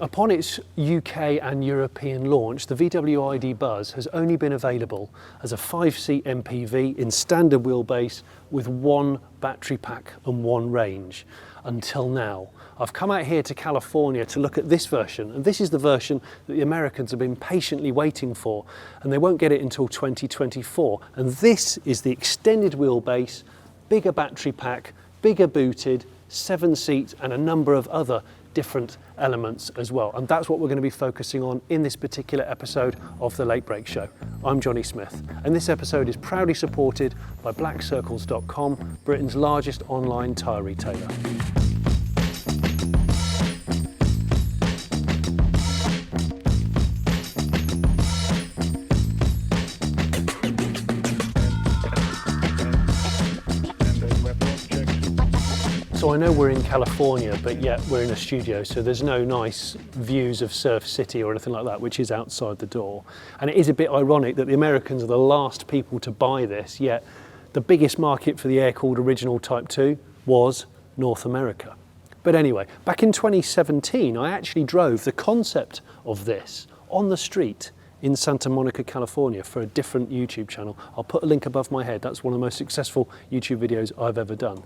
Upon its UK and European launch, the VW ID Buzz has only been available as a 5-seat MPV in standard wheelbase with one battery pack and one range until now. I've come out here to California to look at this version, and this is the version that the Americans have been patiently waiting for, and they won't get it until 2024. And this is the extended wheelbase, bigger battery pack, bigger booted, 7-seat, and a number of other different elements as well. And that's what we're going to be focusing on in this particular episode of The Late Break Show. I'm Jonny Smith, and this episode is proudly supported by blackcircles.com, Britain's largest online tyre retailer. So I know we're in California, but yet we're in a studio, so there's no nice views of Surf City or anything like that, which is outside the door. And it is a bit ironic that the Americans are the last people to buy this, yet the biggest market for the air-cooled original Type 2 was North America. But anyway, back in 2017, I actually drove the concept of this on the street in Santa Monica, California for a different YouTube channel. I'll put a link above my head. That's one of the most successful YouTube videos I've ever done.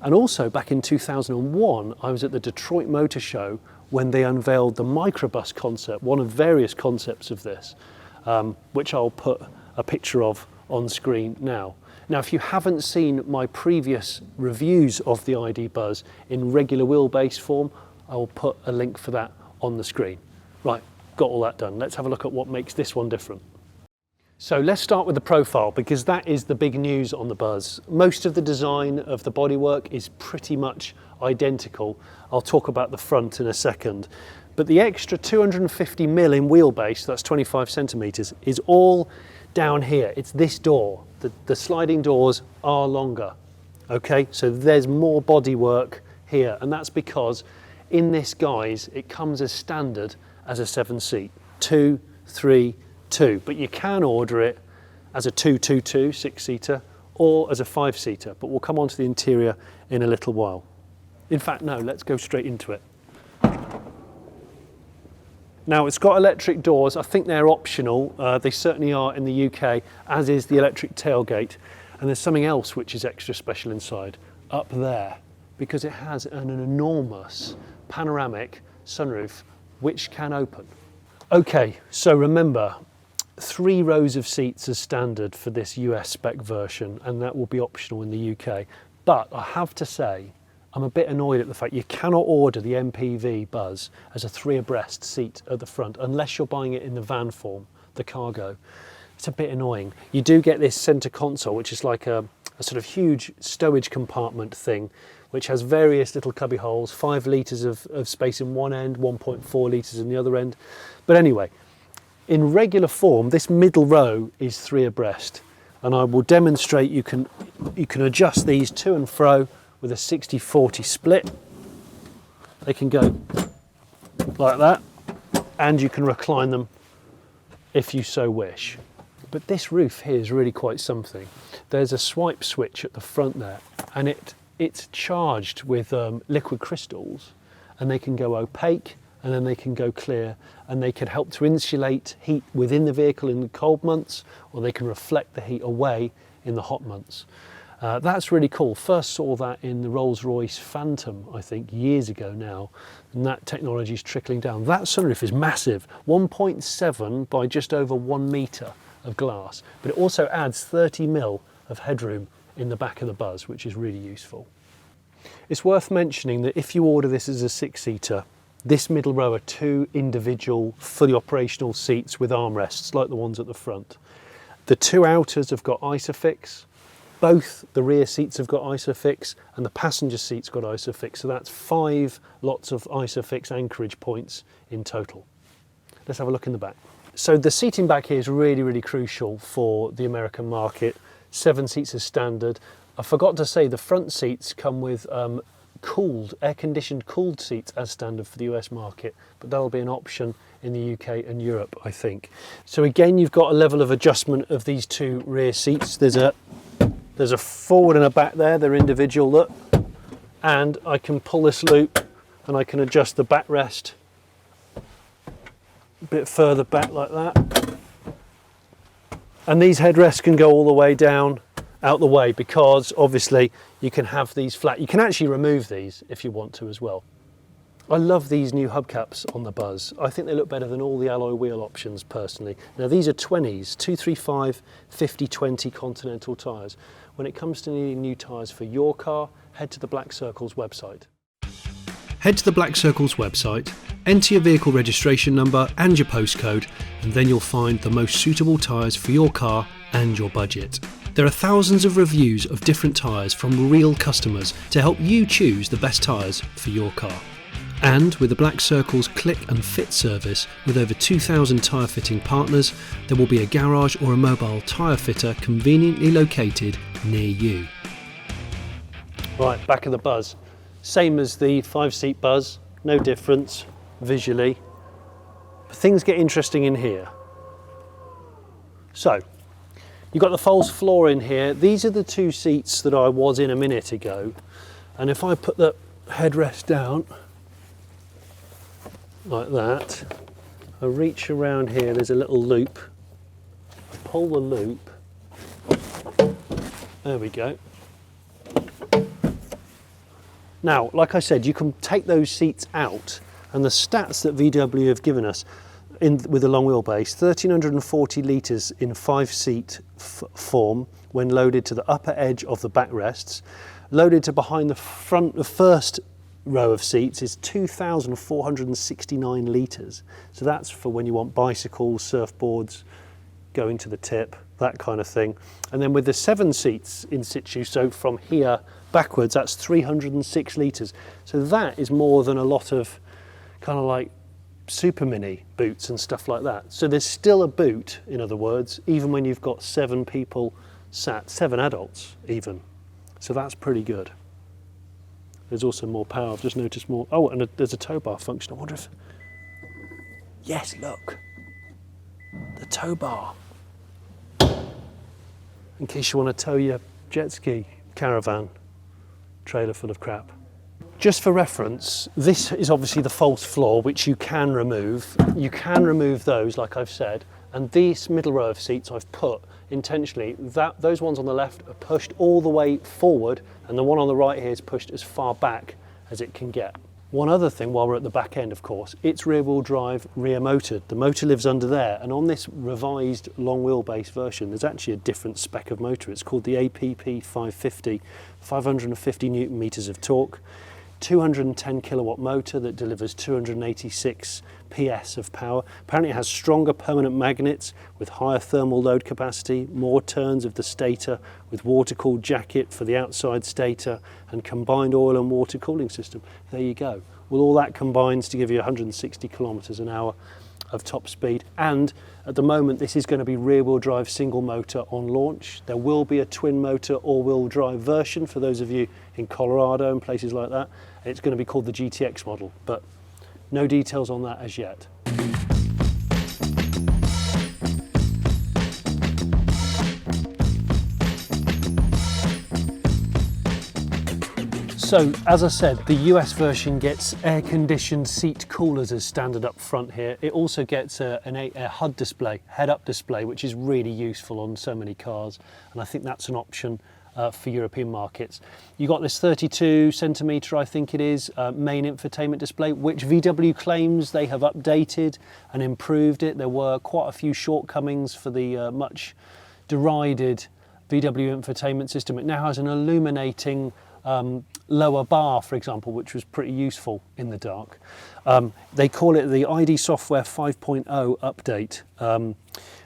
And also back in 2001, I was at the Detroit Motor Show when they unveiled the Microbus concept, one of various concepts of this, which I'll put a picture of on screen now. Now, if you haven't seen my previous reviews of the ID Buzz in regular wheelbase form, I will put a link for that on the screen. Right. Got all that done. Let's have a look at what makes this one different. So let's start with the profile, because that is the big news on the Buzz. Most of the design of the bodywork is pretty much identical. I'll talk about the front in a second. But the extra 250mm in wheelbase, that's 25 centimeters, is all down here. It's this door. The sliding doors are longer. Okay, so there's more bodywork here, and that's because in this guise, it comes as standard as a 7-seat, 2, 3, 2. But you can order it as a 2-2-2, 6-seater, or as a 5-seater, but we'll come on to the interior in a little while. In fact, no, let's go straight into it. Now, it's got electric doors. I think they're optional. They certainly are in the UK, as is the electric tailgate. And there's something else which is extra special inside, up there, because it has an enormous panoramic sunroof which can open. Okay, so remember, 3 rows of seats as standard for this US spec version, and that will be optional in the UK. But I have to say, I'm a bit annoyed at the fact you cannot order the MPV Buzz as a 3 abreast seat at the front unless you're buying it in the van form, the cargo. It's a bit annoying. You do get this center console, which is like a sort of huge stowage compartment thing, which has various little cubby holes, 5 litres of space in one end, 1.4 litres in the other end. But anyway, in regular form, this middle row is 3 abreast, and I will demonstrate you can adjust these to and fro with a 60-40 split. They can go like that, and you can recline them if you so wish. But this roof here is really quite something. There's a swipe switch at the front there, and it's charged with liquid crystals, and they can go opaque and then they can go clear, and they can help to insulate heat within the vehicle in the cold months, or they can reflect the heat away in the hot months. That's really cool. First saw that in the Rolls-Royce Phantom, I think, years ago now, and that technology is trickling down. That sunroof is massive, 1.7 by just over 1 metre of glass, but it also adds 30mm of headroom in the back of the Buzz, which is really useful. It's worth mentioning that if you order this as a 6-seater, this middle row are 2 individual fully operational seats with armrests like the ones at the front. The 2 outers have got Isofix, both the rear seats have got Isofix, and the passenger seats got Isofix, so that's 5 lots of Isofix anchorage points in total. Let's have a look in the back. So the seating back here is really, really crucial for the American market. 7 seats as standard. I forgot to say the front seats come with air-conditioned cooled seats as standard for the US market, but that'll be an option in the UK and Europe, I think. So again, you've got a level of adjustment of these 2 rear seats. There's a forward and a back there, they're individual, look. And I can pull this loop and I can adjust the backrest a bit further back like that. And these headrests can go all the way down out the way, because obviously you can have these flat. You can actually remove these if you want to as well. I love these new hubcaps on the Buzz. I think they look better than all the alloy wheel options personally. Now these are 20s, 235 50/20 Continental tyres. When it comes to needing new tyres for your car, head to the Black Circles website. Head to the Black Circles website, enter your vehicle registration number and your postcode, and then you'll find the most suitable tyres for your car and your budget. There are thousands of reviews of different tyres from real customers to help you choose the best tyres for your car. And with the Black Circles Click and Fit service, with over 2,000 tyre fitting partners, there will be a garage or a mobile tyre fitter conveniently located near you. Right, back of the Buzz. Same as the 5-seat Buzz, no difference visually. But things get interesting in here. So, you've got the false floor in here. These are the 2 seats that I was in a minute ago. And if I put the headrest down like that, I reach around here, there's a little loop. I pull the loop. There we go. Now, like I said, you can take those seats out, and the stats that VW have given us with the long wheelbase, 1,340 litres in 5-seat form when loaded to the upper edge of the backrests. Loaded to behind the front, the first row of seats is 2,469 litres. So that's for when you want bicycles, surfboards, going to the tip, that kind of thing. And then with the 7 seats in situ, so from here backwards, that's 306 litres. So that is more than a lot of kind of like super mini boots and stuff like that. So there's still a boot, in other words, even when you've got 7 people sat, 7 adults even. So that's pretty good. There's also more power. I've just noticed more. Oh, and there's a tow bar function. I wonder if... Yes, look. The tow bar. In case you want to tow your jet ski caravan trailer full of crap. Just for reference, this is obviously the false floor, which you can remove. You can remove those, like I've said, and these middle row of seats I've put intentionally, those ones on the left are pushed all the way forward, and the one on the right here is pushed as far back as it can get. One other thing, while we're at the back end, of course, it's rear-wheel drive, rear-motored. The motor lives under there, and on this revised long wheelbase version, there's actually a different spec of motor. It's called the APP 550, 550 Newton meters of torque. 210 kilowatt motor that delivers 286 PS of power. Apparently it has stronger permanent magnets with higher thermal load capacity, more turns of the stator with water-cooled jacket for the outside stator, and combined oil and water cooling system. There you go. Well, all that combines to give you 160 kilometers an hour of top speed. And at the moment, this is going to be rear-wheel drive single motor on launch. There will be a twin motor all-wheel drive version for those of you in Colorado and places like that. It's going to be called the GTX model, but no details on that as yet. So, as I said, the US version gets air-conditioned seat coolers as standard up front here. It also gets a HUD display, head-up display, which is really useful on so many cars, and I think that's an option for European markets. You got this 32 centimetre, I think it is, main infotainment display, which VW claims they have updated and improved it. There were quite a few shortcomings for the much derided VW infotainment system. It now has an illuminating lower bar, for example, which was pretty useful in the dark. They call it the ID software 5.0 update.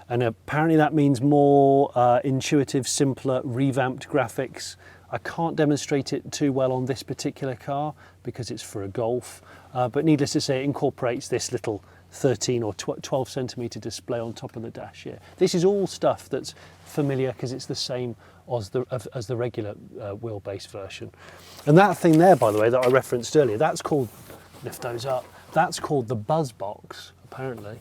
And apparently that means more intuitive, simpler, revamped graphics. I can't demonstrate it too well on this particular car because it's for a Golf, but needless to say, it incorporates this little 13 or 12 centimetre display on top of the dash here. This is all stuff that's familiar because it's the same as the regular wheelbase version. And that thing there, by the way, that I referenced earlier, that's called, lift those up, that's called the Buzz box, apparently.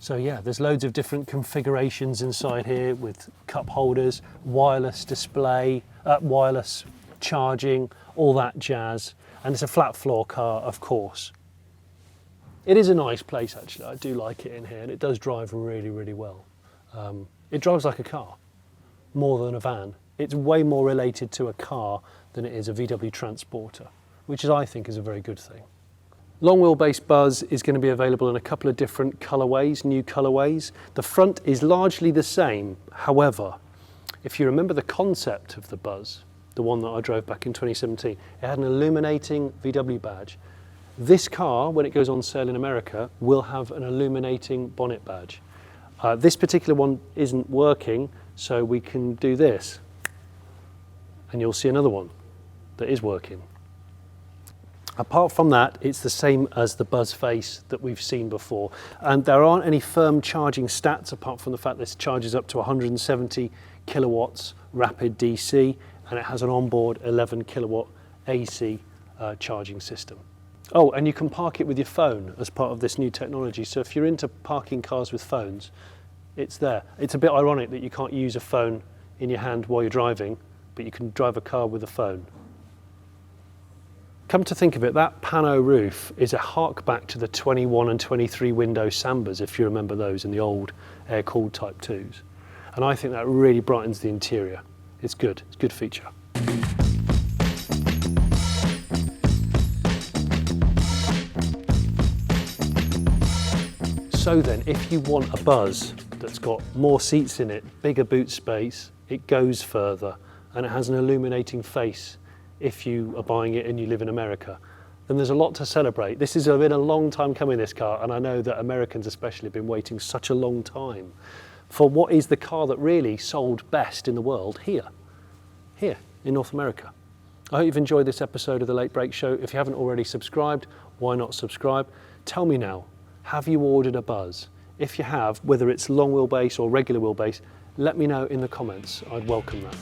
So yeah, there's loads of different configurations inside here with cup holders, wireless display, wireless charging, all that jazz. And it's a flat floor car, of course. It is a nice place actually, I do like it in here, and it does drive really, really well. It drives like a car, more than a van. It's way more related to a car than it is a VW Transporter, which I think is a very good thing. Long wheelbase Buzz is going to be available in a couple of different colourways, new colourways. The front is largely the same, however, if you remember the concept of the Buzz, the one that I drove back in 2017, it had an illuminating VW badge. This car, when it goes on sale in America, will have an illuminating bonnet badge. This particular one isn't working, so we can do this, and you'll see another one that is working. Apart from that, it's the same as the Buzz face that we've seen before, and there aren't any firm charging stats apart from the fact this charges up to 170 kilowatts rapid DC, and it has an onboard 11 kilowatt AC charging system. Oh, and you can park it with your phone as part of this new technology, so if you're into parking cars with phones, it's there. It's a bit ironic that you can't use a phone in your hand while you're driving, but you can drive a car with a phone. Come to think of it, that pano roof is a hark back to the 21 and 23 window Sambas, if you remember those in the old air-cooled Type 2s. And I think that really brightens the interior. It's good, it's a good feature. So then, if you want a Buzz that's got more seats in it, bigger boot space, it goes further, and it has an illuminating face if you are buying it and you live in America, then there's a lot to celebrate. This has been a long time coming, this car, and I know that Americans especially have been waiting such a long time for what is the car that really sold best in the world here in North America. I hope you've enjoyed this episode of The Late Break Show. If you haven't already subscribed, why not subscribe? Tell me now, have you ordered a Buzz? If you have, whether it's long wheelbase or regular wheelbase, let me know in the comments. I'd welcome that.